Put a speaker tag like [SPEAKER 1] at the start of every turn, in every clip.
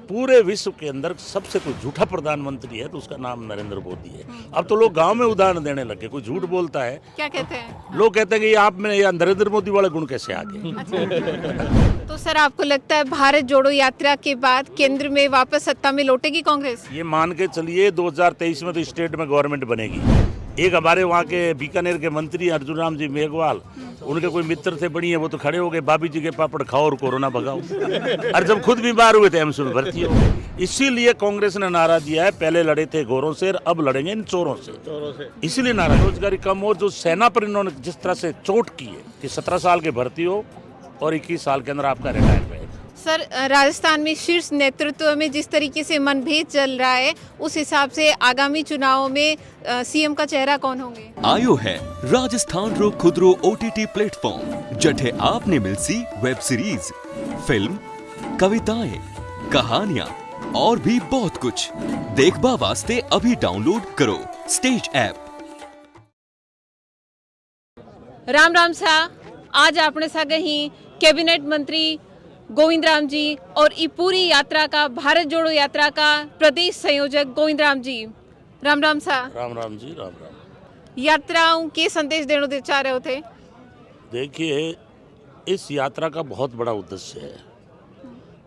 [SPEAKER 1] पूरे विश्व के अंदर सबसे कोई झूठा प्रधानमंत्री है तो उसका नाम नरेंद्र मोदी है। अब तो लोग गांव में उदाहरण देने लगे, कोई झूठ बोलता है,
[SPEAKER 2] क्या कहते हैं?
[SPEAKER 1] लोग कहते हैं कि आप में या नरेंद्र मोदी वाले गुण कैसे आ गए।
[SPEAKER 2] तो सर आपको लगता है भारत जोड़ो यात्रा के बाद केंद्र में वापस सत्ता में लौटेगी कांग्रेस?
[SPEAKER 1] ये मान के चलिए 2023 में तो स्टेट में गवर्नमेंट बनेगी। एक हमारे वहाँ के बीकानेर के मंत्री अर्जुन राम जी मेघवाल, उनके कोई मित्र थे बड़ी है, वो तो खड़े हो गए, भाभी जी के पापड़ खाओ और कोरोना भगाओ। और जब खुद बीमार हुए थे एम्स में भर्ती हो। इसीलिए कांग्रेस ने नारा दिया है, पहले लड़े थे घोरों से, अब लड़ेंगे इन चोरों से। इसीलिए नारा, रोजगारी कम हो, जो सेना पर इन्होंने जिस तरह से चोट की है कि 17 साल के भर्ती हो और 21 साल के अंदर आपका रिटायर रहेगा।
[SPEAKER 2] सर राजस्थान में शीर्ष नेतृत्व में जिस तरीके से मनभेद चल रहा है, उस हिसाब से आगामी चुनावों में सीएम का चेहरा कौन होंगे?
[SPEAKER 3] आयो है राजस्थान रो खुदरो OTT प्लेटफॉर्म जठे आपने मिलसी वेब सीरीज, फिल्म, कविताएं, कहानियां और भी बहुत कुछ देखबा वास्ते अभी डाउनलोड करो स्टेज ऐप।
[SPEAKER 2] राम राम सा, आज आपने सागे ही कैबिनेट मंत्री गोविंद राम जी और ई पूरी यात्रा का, भारत जोड़ो यात्रा का प्रदेश संयोजक गोविंद राम जी। राम राम सा।
[SPEAKER 1] राम राम जी, राम राम।
[SPEAKER 2] यात्राओं के संदेश देना चाह रहे थे?
[SPEAKER 1] देखिए, इस यात्रा का बहुत बड़ा उद्देश्य है।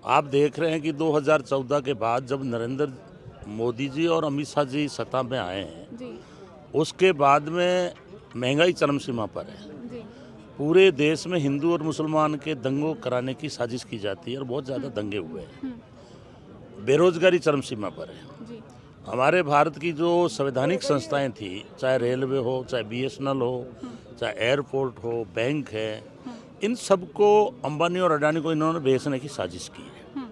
[SPEAKER 1] आप देख रहे हैं कि 2014 के बाद जब नरेंद्र मोदी जी और अमित शाह जी सत्ता में आए हैं
[SPEAKER 2] जी
[SPEAKER 1] उसके बाद में महंगाई चरम सीमा पर है।
[SPEAKER 2] जी
[SPEAKER 1] पूरे देश में हिंदू और मुसलमान के दंगों कराने की साजिश की जाती है और बहुत ज़्यादा दंगे हुए हैं। बेरोजगारी चरम सीमा पर है।
[SPEAKER 2] जी
[SPEAKER 1] हमारे भारत की जो संवैधानिक संस्थाएं थी, चाहे रेलवे हो, चाहे BSNL हो, चाहे एयरपोर्ट हो, बैंक है, इन सबको अंबानी और अडानी को इन्होंने बेचने की साजिश की है।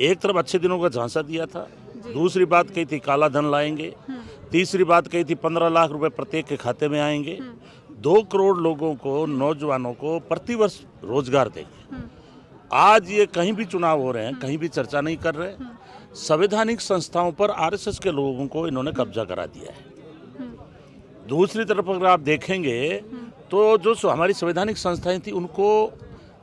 [SPEAKER 1] एक तरफ अच्छे दिनों का झांसा दिया था, दूसरी बात कही थी काला धन लाएंगे, तीसरी बात कही थी 15 लाख रुपए प्रत्येक के खाते में आएंगे, 2 करोड़ लोगों को, नौजवानों को प्रतिवर्ष रोजगार देंगे। आज ये कहीं भी चुनाव हो रहे हैं, कहीं भी चर्चा नहीं कर रहे। संवैधानिक संस्थाओं पर RSS के लोगों को इन्होंने कब्जा करा दिया है। दूसरी तरफ अगर आप देखेंगे तो जो हमारी संवैधानिक संस्थाएं थी उनको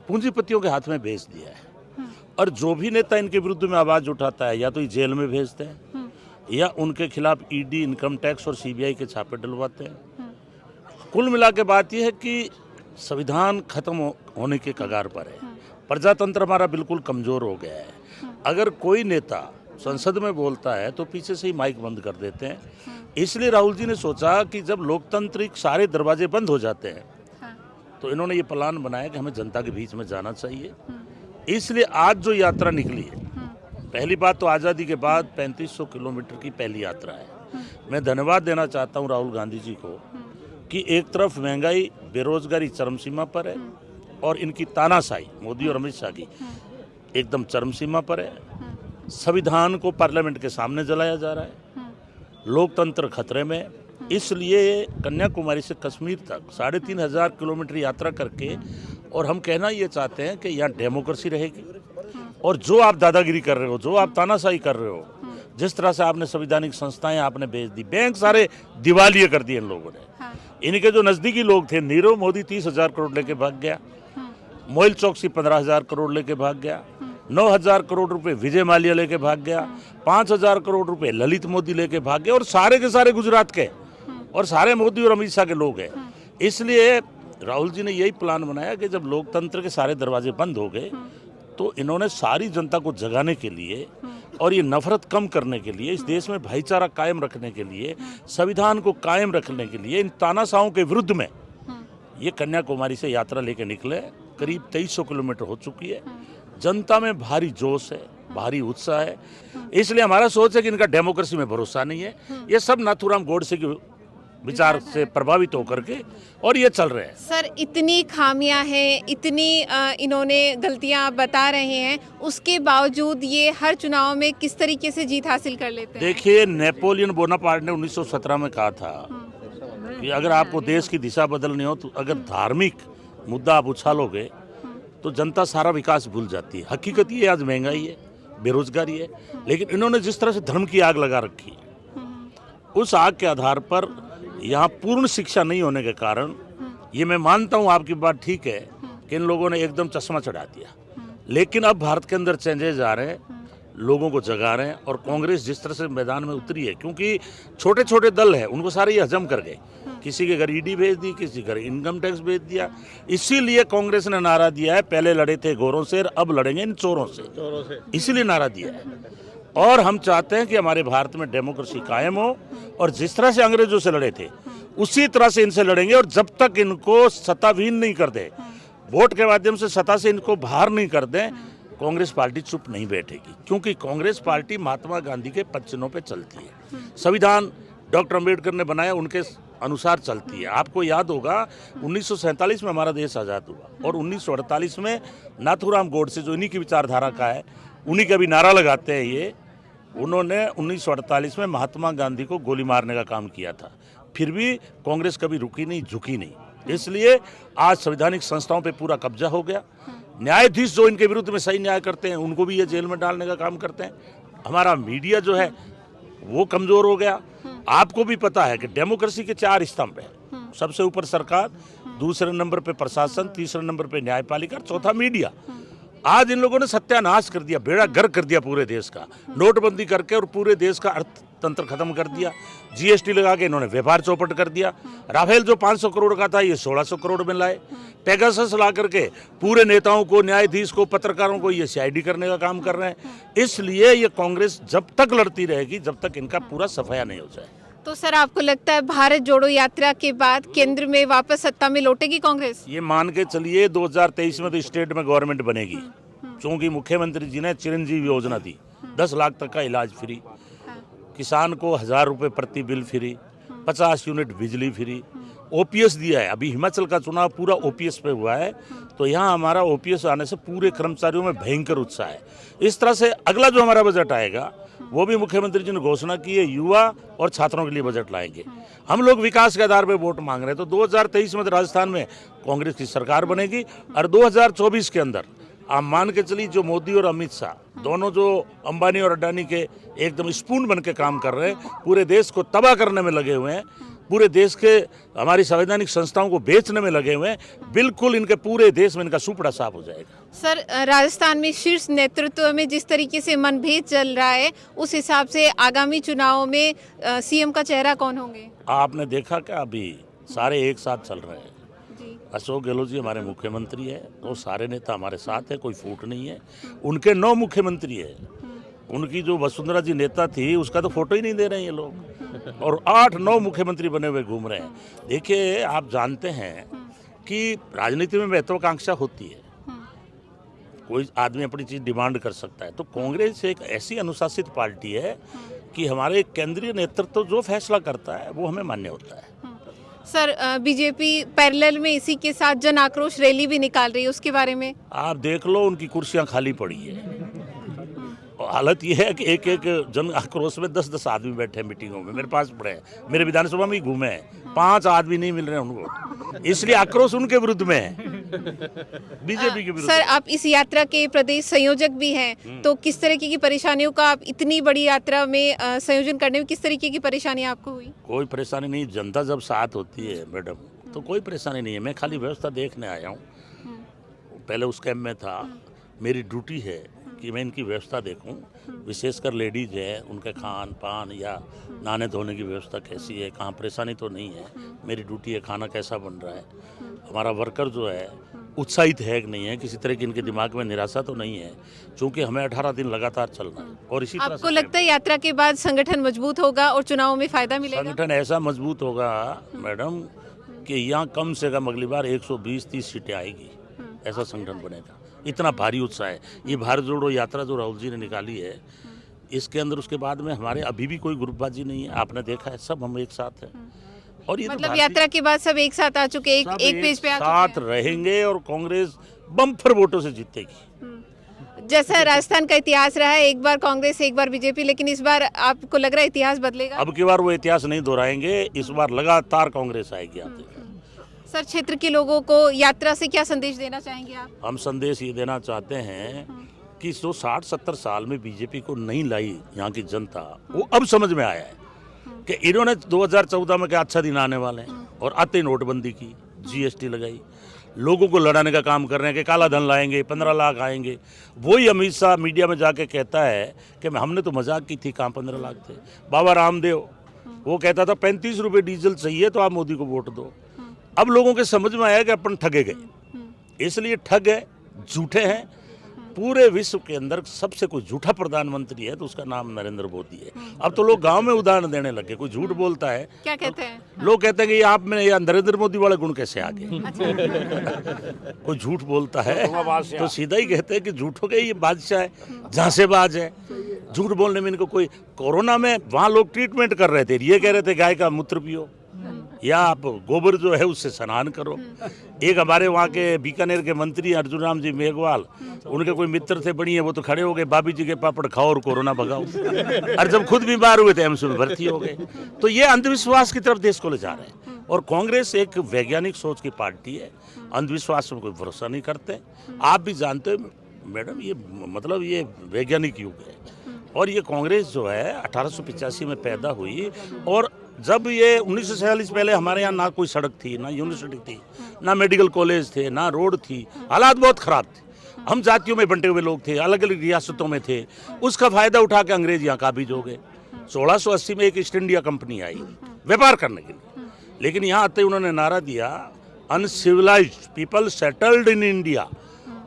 [SPEAKER 1] पूंजीपतियों के हाथ में भेज दिया है। और जो भी नेता इनके विरुद्ध में आवाज उठाता है, या तो ये जेल में भेजते हैं या उनके खिलाफ ED, इनकम टैक्स और CBI के छापे डलवाते हैं। कुल मिला के बात यह है कि संविधान खत्म होने के कगार पर है। प्रजातंत्र हमारा बिल्कुल कमजोर हो गया है। अगर कोई नेता संसद में बोलता है तो पीछे से ही माइक बंद कर देते हैं। इसलिए राहुल जी ने सोचा कि जब लोकतांत्रिक सारे दरवाजे बंद हो जाते हैं तो इन्होंने ये प्लान बनाया कि हमें जनता के बीच में जाना चाहिए। इसलिए आज जो यात्रा निकली है, पहली बात तो आज़ादी के बाद 3500 किलोमीटर की पहली यात्रा है। मैं धन्यवाद देना चाहता हूँ राहुल गांधी जी को कि एक तरफ महंगाई, बेरोजगारी चरम सीमा पर है और इनकी तानाशाही मोदी और अमित शाह की एकदम चरम सीमा पर है। संविधान को पार्लियामेंट के सामने जलाया जा रहा है, लोकतंत्र खतरे में। इसलिए कन्याकुमारी से कश्मीर तक 3500 किलोमीटर यात्रा करके, और हम कहना ये चाहते हैं कि यहाँ डेमोक्रेसी रहेगी। और जो आप दादागिरी कर रहे हो, जो आप तानाशाही कर रहे हो, जिस तरह से आपने संवैधानिक संस्थाएं आपने भेज दी, बैंक सारे दिवालिये कर दिए इन लोगों ने। इनके जो नजदीकी लोग थे, नीरव मोदी 30,000 करोड़ लेके भाग गया, मोइल चौकसी 15,000 करोड़ लेके भाग गया, 9,000 करोड़ रुपए विजय माल्या लेके भाग गया, 5,000 करोड़ रुपए ललित मोदी लेके भाग गए, और सारे के सारे गुजरात के, और सारे मोदी और अमित शाह के लोग हैं। इसलिए राहुल जी ने यही प्लान बनाया कि जब लोकतंत्र के सारे दरवाजे बंद हो गए तो इन्होंने सारी जनता को जगाने के लिए और ये नफरत कम करने के लिए, इस देश में भाईचारा कायम रखने के लिए, संविधान को कायम रखने के लिए, इन तानाशाहों के विरुद्ध में ये कन्याकुमारी से यात्रा लेके निकले। करीब 2300 किलोमीटर हो चुकी है। जनता में भारी जोश है, भारी उत्साह है। इसलिए हमारा सोच है कि इनका डेमोक्रेसी में भरोसा नहीं है। ये सब नाथूराम गोडसे के विचार से प्रभावित होकर के और ये चल रहे हैं।
[SPEAKER 2] सर इतनी खामियां हैं, इतनी इन्होंने गलतियां बता रहे हैं, उसके बावजूद ये हर चुनाव में किस तरीके से जीत हासिल कर लेते हैं?
[SPEAKER 1] देखिए, नेपोलियन बोनापार्ट ने 1917 में कहा था कि अगर आपको देश की दिशा बदलनी हो तो अगर धार्मिक मुद्दा आप उछालोगे तो जनता सारा विकास भूल जाती है। हकीकत ये आज महंगाई है, बेरोजगारी है, लेकिन इन्होंने जिस तरह से धर्म की आग लगा रखी है, उस आग के आधार पर यहाँ पूर्ण शिक्षा नहीं होने के कारण, ये मैं मानता हूँ आपकी बात ठीक है कि इन लोगों ने एकदम चश्मा चढ़ा दिया। लेकिन अब भारत के अंदर चेंजेस आ रहे हैं। लोगों को जगा रहे हैं। और कांग्रेस जिस तरह से मैदान में उतरी है, क्योंकि छोटे छोटे दल हैं, उनको सारे ये हजम कर गए। किसी के घर ईडी भेज दी, किसी के घर इनकम टैक्स भेज दिया। इसीलिए कांग्रेस ने नारा दिया है, पहले लड़े थे गोरों से, अब लड़ेंगे इन चोरों से। इसीलिए नारा दिया है। और हम चाहते हैं कि हमारे भारत में डेमोक्रेसी कायम हो, और जिस तरह से अंग्रेजों से लड़े थे उसी तरह से इनसे लड़ेंगे। और जब तक इनको सत्ताविहीन नहीं कर दे, वोट के माध्यम से सत्ता से इनको बाहर नहीं कर दें, कांग्रेस पार्टी चुप नहीं बैठेगी। क्योंकि कांग्रेस पार्टी महात्मा गांधी के पदचिन्हों पे चलती है। संविधान डॉक्टर अंबेडकर ने बनाया, उनके अनुसार चलती है। आपको याद होगा 1947 में हमारा देश आज़ाद हुआ, और 1948 में नाथूराम गोडसे, जो इन्हीं की विचारधारा का है, उन्हीं का भी नारा लगाते हैं ये, उन्होंने 1948 में महात्मा गांधी को गोली मारने का काम किया था। फिर भी कांग्रेस कभी रुकी नहीं, झुकी नहीं। इसलिए आज संवैधानिक संस्थाओं पे पूरा कब्जा हो गया। न्यायाधीश जो इनके विरुद्ध में सही न्याय करते हैं, उनको भी ये जेल में डालने का काम करते हैं। हमारा मीडिया जो है वो कमजोर हो गया। आपको भी पता है कि डेमोक्रेसी के 4 स्तंभ हैं। सबसे ऊपर सरकार, दूसरे नंबर पे प्रशासन, तीसरे नंबर पे न्यायपालिका, चौथा मीडिया। आज इन लोगों ने सत्यानाश कर दिया, बेड़ा गर्क कर दिया पूरे देश का, नोटबंदी करके, और पूरे देश का अर्थतंत्र खत्म कर दिया। जीएसटी लगा के इन्होंने व्यापार चौपट कर दिया। राफेल जो 500 करोड़ का था, ये 1600 करोड़ में लाए। पेगासस ला करके पूरे नेताओं को, न्यायाधीश को, पत्रकारों को ये सीआईडी करने का काम कर रहे हैं। इसलिए ये कांग्रेस जब तक लड़ती रहेगी, जब तक इनका पूरा सफाया नहीं हो जाए।
[SPEAKER 2] तो सर, आपको लगता है भारत जोड़ो यात्रा के बाद केंद्र में वापस सत्ता में लौटेगी कांग्रेस?
[SPEAKER 1] ये मान के चलिए 2023 में तो स्टेट में गवर्नमेंट बनेगी, क्योंकि मुख्यमंत्री जी ने चिरंजीवी योजना दी, 10 लाख तक का इलाज फ्री, किसान को 1000 रुपये प्रति बिल फ्री, 50 यूनिट बिजली फ्री, ओपीएस दिया है। अभी हिमाचल का चुनाव पूरा ओपीएस पे हुआ है, तो यहाँ हमारा ओपीएस आने से पूरे कर्मचारियों में भयंकर उत्साह है। इस तरह से अगला जो हमारा बजट आएगा, वो भी मुख्यमंत्री जी ने घोषणा की है, युवा और छात्रों के लिए बजट लाएंगे। हम लोग विकास के आधार पर वोट मांग रहे हैं। तो 2023 में तो राजस्थान में कांग्रेस की सरकार बनेगी, और 2024 के अंदर आप मान के चलिए, जो मोदी और अमित शाह दोनों, जो अंबानी और अडानी के एकदम स्पून बन के काम कर रहे हैं, पूरे देश को तबाह करने में लगे हुए हैं, पूरे देश के हमारी संवैधानिक संस्थाओं को बेचने में लगे हुए हैं, बिल्कुल इनके पूरे देश में इनका सुपड़ा साफ हो जाएगा।
[SPEAKER 2] सर, राजस्थान में शीर्ष नेतृत्व में जिस तरीके से मनभेद चल रहा है, उस हिसाब से आगामी चुनावों में सीएम का चेहरा कौन होंगे?
[SPEAKER 1] आपने देखा क्या, अभी सारे एक साथ चल रहे हैं। अशोक गहलोत जी हमारे मुख्यमंत्री है, तो सारे नेता हमारे साथ है, कोई फूट नहीं है। उनके 9 मुख्यमंत्री है। उनकी जो वसुंधरा जी नेता थी, उसका तो फोटो ही नहीं दे रहे हैं ये लोग, और 8-9 मुख्यमंत्री बने हुए घूम रहे हैं। देखिए, आप जानते हैं कि राजनीति में महत्वाकांक्षा होती है, कोई आदमी अपनी चीज डिमांड कर सकता है। तो कांग्रेस एक ऐसी अनुशासित पार्टी है कि हमारे केंद्रीय नेतृत्व जो फैसला करता है वो हमें मान्य होता है।
[SPEAKER 2] सर, बीजेपी पैरेलल में इसी के साथ जन आक्रोश रैली भी निकाल रही है, उसके बारे में
[SPEAKER 1] आप देख लो, उनकी कुर्सियां खाली पड़ी है। और हालत ये है कि एक एक जन आक्रोश में 10-10 आदमी बैठे हैं मीटिंगों में, मेरे पास पड़े हैं, मेरे विधानसभा में ही घूमे हैं, 5 आदमी नहीं मिल रहे हैं उनको। इसलिए आक्रोश उनके विरुद्ध में है, बीजेपी के विरुद्ध।
[SPEAKER 2] सर, आप इस यात्रा के प्रदेश संयोजक भी हैं, तो किस तरीके की परेशानियों का, आप इतनी बड़ी यात्रा में संयोजन करने में किस तरीके की परेशानी आपको हुई?
[SPEAKER 1] कोई परेशानी नहीं, जनता जब साथ होती है मैडम, तो कोई परेशानी नहीं है। मैं खाली व्यवस्था देखने आया हूँ, पहले उस कैंप में था। मेरी ड्यूटी है कि मैं इनकी व्यवस्था देखूं, विशेषकर लेडीज है, उनके खान पान या नहाने धोने की व्यवस्था कैसी है, कहाँ परेशानी तो नहीं है। मेरी ड्यूटी है, खाना कैसा बन रहा है, हमारा वर्कर जो है उत्साहित है कि नहीं है, किसी तरह की इनके दिमाग में निराशा तो नहीं है, क्योंकि हमें 18 दिन लगातार चलना है। और इसी तरह
[SPEAKER 2] आपको लगता है यात्रा के बाद संगठन मजबूत होगा और चुनाव में फायदा मिलेगा?
[SPEAKER 1] संगठन ऐसा मजबूत होगा मैडम कि यहाँ कम से कम अगली बार 120-130 सीटें आएगी, ऐसा संगठन बनेगा। इतना भारी उत्साह है। ये भारत जोड़ो यात्रा जो राहुल जी ने निकाली है, इसके अंदर उसके बाद में हमारे अभी भी कोई ग्रुपबाजी नहीं है, आपने देखा है, सब हम एक साथ हैं। और ये
[SPEAKER 2] मतलब
[SPEAKER 1] तो
[SPEAKER 2] यात्रा के बाद सब एक साथ आ चुके, एक पेज पे आ चुके
[SPEAKER 1] साथ रहेंगे, और कांग्रेस बम्पर वोटों से जीतेगी।
[SPEAKER 2] जैसा राजस्थान का इतिहास रहा है, एक बार कांग्रेस एक बार बीजेपी, लेकिन इस बार आपको लग रहा है इतिहास बदलेगा?
[SPEAKER 1] अब की बार वो इतिहास नहीं दोहराएंगे, इस बार लगातार कांग्रेस आएगी। आप देखिए।
[SPEAKER 2] सर, क्षेत्र के लोगों को यात्रा से क्या संदेश देना चाहेंगे आप?
[SPEAKER 1] हम संदेश ये देना चाहते हैं कि जो 60-70 साल में बीजेपी को नहीं लाई यहाँ की जनता, वो अब समझ में आया है कि इन्होंने 2014 में क्या अच्छा दिन आने वाले हैं, और आते नोटबंदी की, जीएसटी लगाई, लोगों को लड़ाने का काम कर रहे हैं कि काला धन लाएंगे, 15 लाख आएंगे। वही अमित शाह मीडिया में जाके कहता है कि हमने तो मजाक की थी, कहाँ 15 लाख थे। बाबा रामदेव वो कहता था 35 रुपये डीजल चाहिए तो आप मोदी को वोट दो। अब लोगों के समझ में आया कि अपन ठगे गए, इसलिए ठग है, झूठे हैं। पूरे विश्व के अंदर सबसे कोई झूठा प्रधानमंत्री है तो उसका नाम नरेंद्र मोदी है। अब तो लोग गांव में उदाहरण देने लगे, कोई झूठ बोलता है
[SPEAKER 2] क्या कहते हैं?
[SPEAKER 1] लोग कहते हैं कि ये आप में या नरेंद्र मोदी वाले गुण कैसे आ गए। कोई झूठ बोलता है तो सीधा ही कहते हैं कि झूठों के ये बादशाह है, झांसेबाज है। झूठ बोलने में इनको कोई, कोरोना में वहाँ लोग ट्रीटमेंट कर रहे थे, ये कह रहे थे गाय का मूत्र पियो या आप गोबर जो है उससे स्नान करो। एक हमारे वहाँ के बीकानेर के मंत्री अर्जुन राम जी मेघवाल, उनके कोई मित्र थे बढ़िया, वो तो खड़े हो गए भाभी जी के पापड़ खाओ और कोरोना भगाओ। और जब खुद बीमार हुए थे एम्स में भर्ती हो गए। तो ये अंधविश्वास की तरफ देश को ले जा रहे हैं। और कांग्रेस एक वैज्ञानिक सोच की पार्टी है, अंधविश्वास में कोई भरोसा नहीं करते। आप भी जानते हो मैडम, ये मतलब ये वैज्ञानिक युग है। और ये कांग्रेस जो है 1885 में पैदा हुई और जब ये 1946 पहले हमारे यहाँ ना कोई सड़क थी, ना यूनिवर्सिटी थी, ना मेडिकल कॉलेज थे, ना रोड थी, हालात बहुत ख़राब थे। हम जातियों में बंटे हुए लोग थे, अलग अलग रियासतों में थे। उसका फ़ायदा उठा के अंग्रेज यहाँ काबिज हो गए। 1680 में एक ईस्ट इंडिया कंपनी आई व्यापार करने के लिए, लेकिन यहाँ आते उन्होंने नारा दिया uncivilised people settled in India.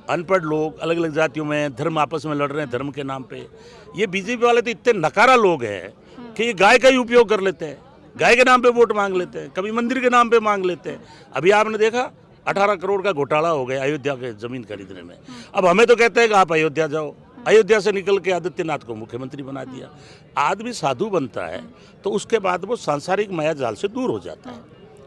[SPEAKER 1] अनपढ़ लोग अलग अलग जातियों में धर्म आपस में लड़ रहे हैं धर्म के नाम पे। ये बीजेपी वाले तो इतने नकारा लोग हैं कि ये गाय का ही उपयोग कर लेते हैं, गाय के नाम पे वोट मांग लेते हैं, कभी मंदिर के नाम पे मांग लेते हैं। अभी आपने देखा 18 करोड़ का घोटाला हो गया अयोध्या के जमीन खरीदने में। अब हमें तो कहते हैं कि आप अयोध्या जाओ, अयोध्या से निकल के आदित्यनाथ को मुख्यमंत्री बना दिया। आदमी साधु बनता है तो उसके बाद वो सांसारिक माया जाल से दूर हो जाता है,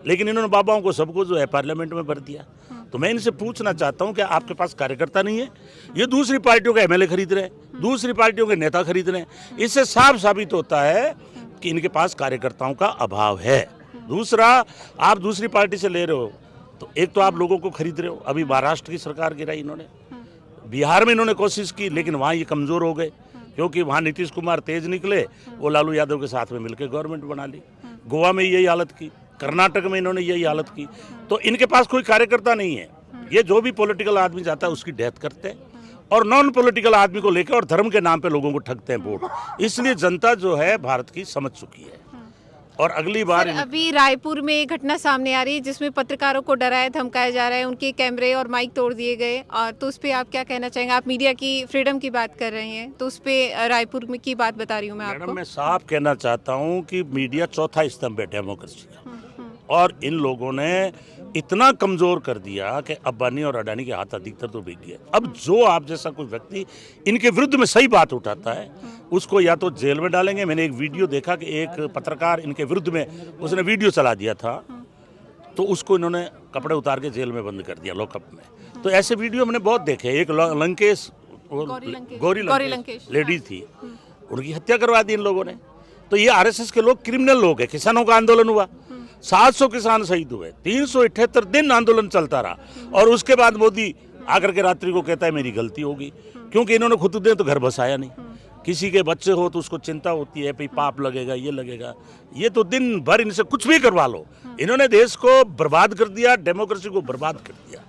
[SPEAKER 1] लेकिन इन्होंने बाबाओं को सबको जो है पार्लियामेंट में भर दिया। तो मैं इनसे पूछना चाहता हूं कि आपके पास कार्यकर्ता नहीं है? ये दूसरी पार्टियों के एमएलए खरीद रहे हैं, दूसरी पार्टियों के नेता खरीद रहे हैं। इससे साफ साबित होता है कि इनके पास कार्यकर्ताओं का अभाव है। दूसरा, आप दूसरी पार्टी से ले रहे हो तो एक तो आप लोगों को खरीद रहे हो। अभी महाराष्ट्र की सरकार गिराई इन्होंने, बिहार में इन्होंने कोशिश की लेकिन वहाँ ये कमज़ोर हो गए क्योंकि वहाँ नीतीश कुमार तेज निकले, वो लालू यादव के साथ में मिलकर गवर्नमेंट बना ली। गोवा में यही हालत की, कर्नाटक में इन्होंने यही हालत की। तो इनके पास कोई कार्यकर्ता नहीं है। ये जो भी पॉलिटिकल आदमी जाता है उसकी डेथ करते हैं और नॉन पॉलिटिकल आदमी को लेकर और धर्म के नाम पे लोगों को ठगते हैं वोट। इसलिए जनता जो है भारत की समझ चुकी है। और अगली बार
[SPEAKER 2] अभी रायपुर में एक घटना सामने आ रही है जिसमें पत्रकारों को डराया धमकाया जा रहा है, उनके कैमरे और माइक तोड़ दिए गए। और तो उस पर आप क्या कहना चाहेंगे? आप मीडिया की फ्रीडम की बात कर रहे हैं तो उस पर रायपुर में की बात बता रही हूँ मैं आपको।
[SPEAKER 1] मैडम मैं साफ कहना चाहता हूँ कि मीडिया चौथा स्तंभ है डेमोक्रेसी का, और इन लोगों ने इतना कमजोर कर दिया कि अंबानी और अडानी के हाथ अधिकतर तो बिक गए। अब जो आप जैसा कोई व्यक्ति इनके विरुद्ध में सही बात उठाता है उसको या तो जेल में डालेंगे। मैंने एक वीडियो देखा कि एक पत्रकार इनके विरुद्ध में उसने वीडियो चला दिया था तो उसको इन्होंने कपड़े उतार के जेल में बंद कर दिया, लॉकअप में। तो ऐसे वीडियो मैंने बहुत देखे। एक लंकेश गौरी लंकेश लेडीज थी, उनकी हत्या करवा दी इन लोगों ने। तो ये आरएसएस के लोग क्रिमिनल लोग हैं। किसानों का आंदोलन हुआ, 700 किसान शहीद हुए, 378 दिन आंदोलन चलता रहा और उसके बाद मोदी आकर के रात्रि को कहता है मेरी गलती होगी, क्योंकि इन्होंने खुद दे तो घर बसाया नहीं। किसी के बच्चे हो तो उसको चिंता होती है भाई पाप लगेगा, ये लगेगा। ये तो दिन भर इनसे कुछ भी करवा लो, इन्होंने देश को बर्बाद कर दिया, डेमोक्रेसी को बर्बाद कर दिया।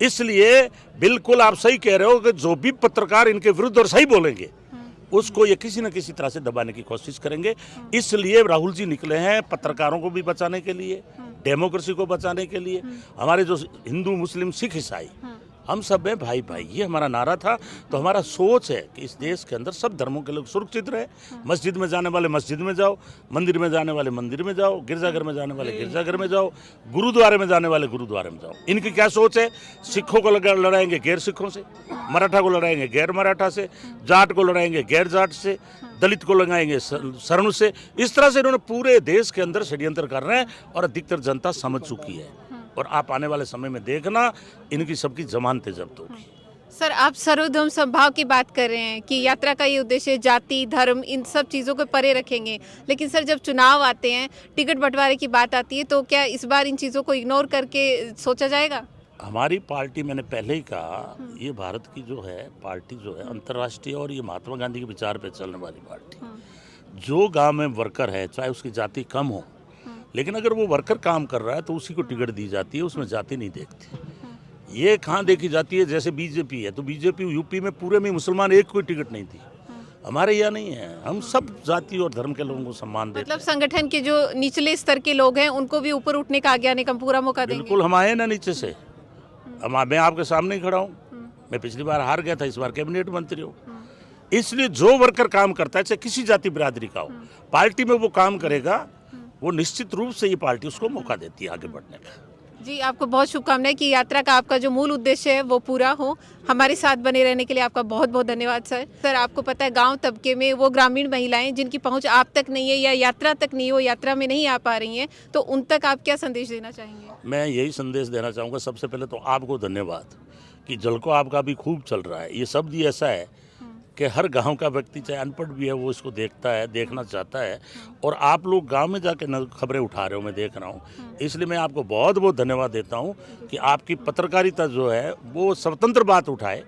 [SPEAKER 1] इसलिए बिल्कुल आप सही कह रहे हो कि जो भी पत्रकार इनके विरुद्ध और सही बोलेंगे उसको ये किसी न किसी तरह से दबाने की कोशिश करेंगे। इसलिए राहुल जी निकले हैं पत्रकारों को भी बचाने के लिए, डेमोक्रेसी को बचाने के लिए। हमारे जो हिंदू मुस्लिम सिख ईसाई हम सब हैं भाई भाई, ये हमारा नारा था। तो हमारा सोच है कि इस देश के अंदर सब धर्मों के लोग सुरक्षित रहे। मस्जिद में जाने वाले मस्जिद में जाओ, मंदिर में जाने वाले मंदिर में जाओ, गिरजाघर में जाने वाले गिरजाघर में जाओ, गुरुद्वारे में जाने वाले गुरुद्वारे में जाओ। इनकी क्या सोच है? सिखों को लड़ाएंगे गैर सिखों से, मराठा को लड़ाएंगे गैर मराठा से, जाट को लड़ाएंगे गैर जाट से, दलित को लगाएंगे शरण से। इस तरह से इन्होंने पूरे देश के अंदर षड्यंत्र कर रहे हैं और अधिकतर जनता समझ चुकी है। और आप आने वाले समय में देखना इनकी सबकी जमानतें जब्त होगी।
[SPEAKER 2] सर, आप सर्वधर्म समभाव की बात कर रहे हैं कि यात्रा का ये उद्देश्य जाति धर्म इन सब चीज़ों को परे रखेंगे, लेकिन सर जब चुनाव आते हैं, टिकट बंटवारे की बात आती है, तो क्या इस बार इन चीज़ों को इग्नोर करके सोचा जाएगा?
[SPEAKER 1] हमारी पार्टी, मैंने पहले ही कहा, ये भारत की जो है पार्टी जो है अंतर्राष्ट्रीय और ये महात्मा गांधी के विचार पे चलने वाली पार्टी। जो गांव में वर्कर है चाहे उसकी जाति कम हो, लेकिन अगर वो वर्कर काम कर रहा है तो उसी को टिकट दी जाती है, उसमें जाति नहीं देखती। ये कहाँ देखी जाती है? जैसे बीजेपी है तो बीजेपी यूपी में पूरे में मुसलमान एक कोई टिकट नहीं थी। हमारे यहाँ नहीं है, हम सब जाति और धर्म के लोगों को सम्मान देते
[SPEAKER 2] मतलब संगठन के जो निचले स्तर के लोग हैं उनको भी ऊपर उठने का आगे आने का पूरा मौका
[SPEAKER 1] हैं।
[SPEAKER 2] देंगे।
[SPEAKER 1] बिल्कुल, हम आए ना नीचे से। मैं आपके सामने ही खड़ा हूँ। मैं पिछली बार हार गया था, इस बार कैबिनेट मंत्री हूँ। इसलिए जो वर्कर काम करता है, चाहे किसी जाति बिरादरी का हो, पार्टी में वो काम करेगा, वो निश्चित रूप से ये पार्टी उसको मौका देती है आगे बढ़ने का।
[SPEAKER 2] जी, आपको बहुत शुभकामनाएं कि यात्रा का आपका जो मूल उद्देश्य है वो पूरा हो। हमारे साथ बने रहने के लिए आपका बहुत बहुत धन्यवाद सर। सर, आपको पता है गांव तबके में वो ग्रामीण महिलाएं जिनकी पहुंच आप तक नहीं है या यात्रा तक नहीं है, वो यात्रा में नहीं आ पा रही हैं, तो उन तक आप क्या संदेश देना चाहेंगे?
[SPEAKER 1] मैं यही संदेश देना चाहूँगा। सबसे पहले तो आपको धन्यवाद कि जलको आपका भी खूब चल रहा है। ये शब्द ही ऐसा है कि हर गांव का व्यक्ति, चाहे अनपढ़ भी है, वो इसको देखता है, देखना चाहता है, और आप लोग गांव में जाके खबरें उठा रहे हो, मैं देख रहा हूँ। इसलिए मैं आपको बहुत बहुत धन्यवाद देता हूँ कि आपकी पत्रकारिता जो है वो स्वतंत्र बात उठाए।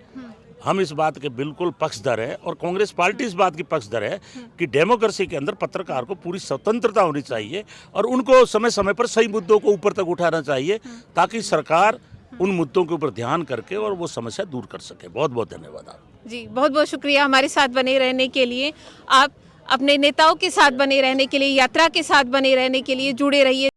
[SPEAKER 1] हम इस बात के बिल्कुल पक्षधर हैं और कांग्रेस पार्टी इस बात की पक्षधर है कि डेमोक्रेसी के अंदर पत्रकार को पूरी स्वतंत्रता होनी चाहिए और उनको समय समय पर सही मुद्दों को ऊपर तक उठाना चाहिए, ताकि सरकार उन मुद्दों के ऊपर ध्यान करके और वो समस्या दूर कर सके। बहुत बहुत धन्यवाद आप
[SPEAKER 2] जी, बहुत बहुत शुक्रिया हमारे साथ बने रहने के लिए। आप अपने नेताओं के साथ बने रहने के लिए, यात्रा के साथ बने रहने के लिए जुड़े रहिए।